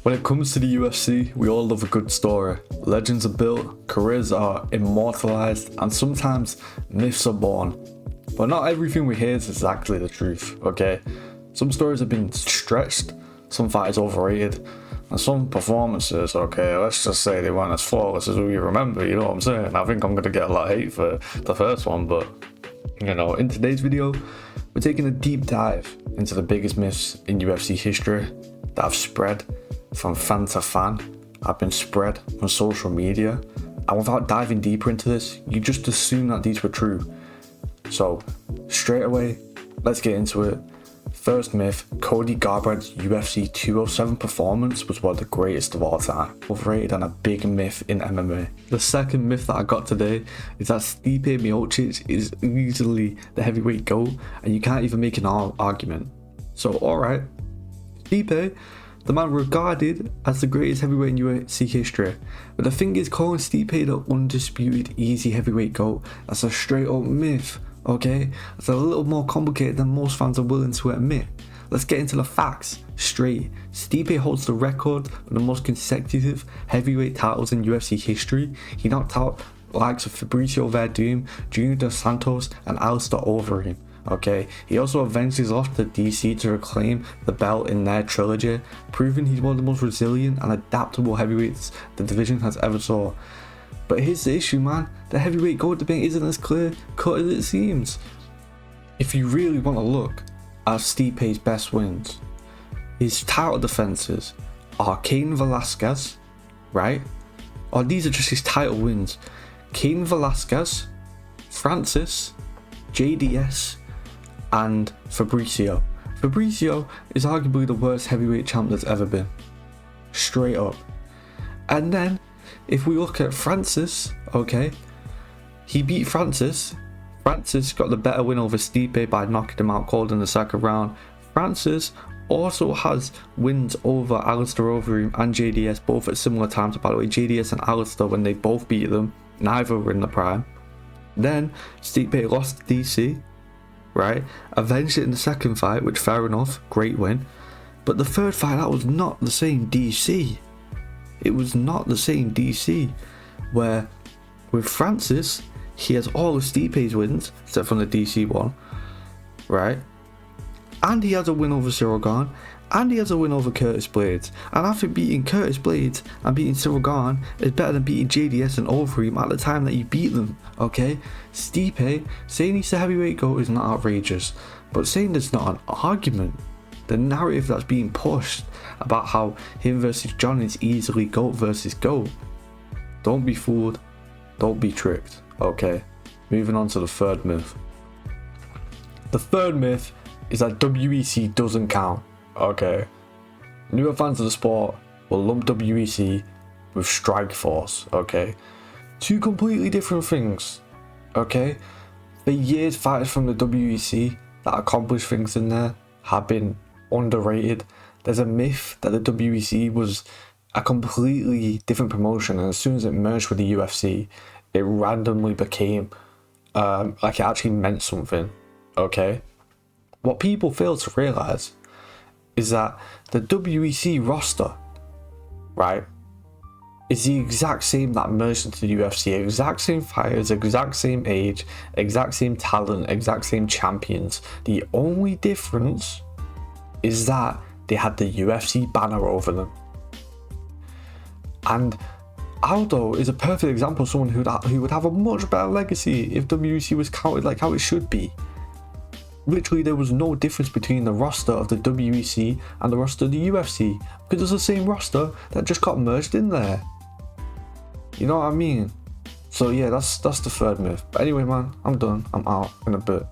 When it comes to the UFC, we all love a good story. Legends are built, careers are immortalized, and sometimes myths are born. But not everything we hear is exactly the truth, okay? Some stories have been stretched, some fighters overrated, and some performances, okay, let's just say they weren't as flawless as we remember, you know what I'm saying? I think I'm gonna get a lot of hate for the first one, but, you know, in today's video, we're taking a deep dive into the biggest myths in UFC history that have spread from fan to fan, have been spread on social media, and without diving deeper into this, you just assume that these were true. So, straight away, let's get into it. First myth, Cody Garbrandt's UFC 207 performance was one of the greatest of all time. Overrated and a big myth in MMA. The second myth that I got today is that Stipe Miocic is easily the heavyweight GOAT, and you can't even make an argument. So, alright, Stipe, the man regarded as the greatest heavyweight in UFC history. But the thing is, calling Stipe the undisputed easy heavyweight GOAT, that's a straight up myth, okay? It's a little more complicated than most fans are willing to admit. Let's get into the facts straight. Stipe holds the record of the most consecutive heavyweight titles in UFC history. He knocked out the likes of Fabricio Werdum, Junior Dos Santos, and Alistair Overeem. Okay, he also eventually lost to DC to reclaim the belt in their trilogy, proving he's one of the most resilient and adaptable heavyweights the division has ever saw. But here's the issue, man, the heavyweight GOAT debate isn't as clear cut as it seems. If you really want to look at Stipe's best wins, his title defenses are Cain Velasquez, right? Or these are just his title wins. Cain Velasquez, Francis, JDS, and Fabricio. Fabricio is arguably the worst heavyweight champ there's ever been. Straight up. And then, if we look at Francis, okay, he beat Francis. Francis got the better win over Stipe by knocking him out cold in the second round. Francis also has wins over Alistair Overeem and JDS, both at similar times. By the way, JDS and Alistair, when they both beat them, neither were in the prime. Then, Stipe lost to DC. Right, eventually in the second fight, which fair enough, great win, but the third fight, that was not the same DC. It was not the same DC, where with Francis, he has all of Stipe's wins except from the DC one, right, and he has a win over Cyril Gane, and he has a win over Curtis Blades. And I think beating Curtis Blades and beating Cyril Gane is better than beating JDS and Overeem at the time that you beat them, okay? Stipe, saying he's the heavyweight GOAT is not outrageous, but saying there's not an argument, the narrative that's being pushed about how him versus John is easily GOAT versus GOAT, don't be fooled, don't be tricked, okay? Moving on to the third myth. The third myth is that WEC doesn't count. Okay, newer fans of the sport will lump WEC with Strikeforce, okay? Two completely different things, okay? For years, fighters from the WEC that accomplish things in there have been underrated. There's a myth that the WEC was a completely different promotion, and as soon as it merged with the UFC, it randomly became, like it actually meant something, okay? What people fail to realise is that the WEC roster, right, is the exact same that merged into the UFC. Exact same fighters, exact same age, exact same talent, exact same champions. The only difference is that they had the UFC banner over them. And Aldo is a perfect example of someone who would have a much better legacy if WEC was counted like how it should be. Literally, there was no difference between the roster of the WEC and the roster of the UFC, because it's the same roster that just got merged in there. You know what I mean? So yeah, that's the third myth. But anyway, man, I'm done. I'm out in a bit.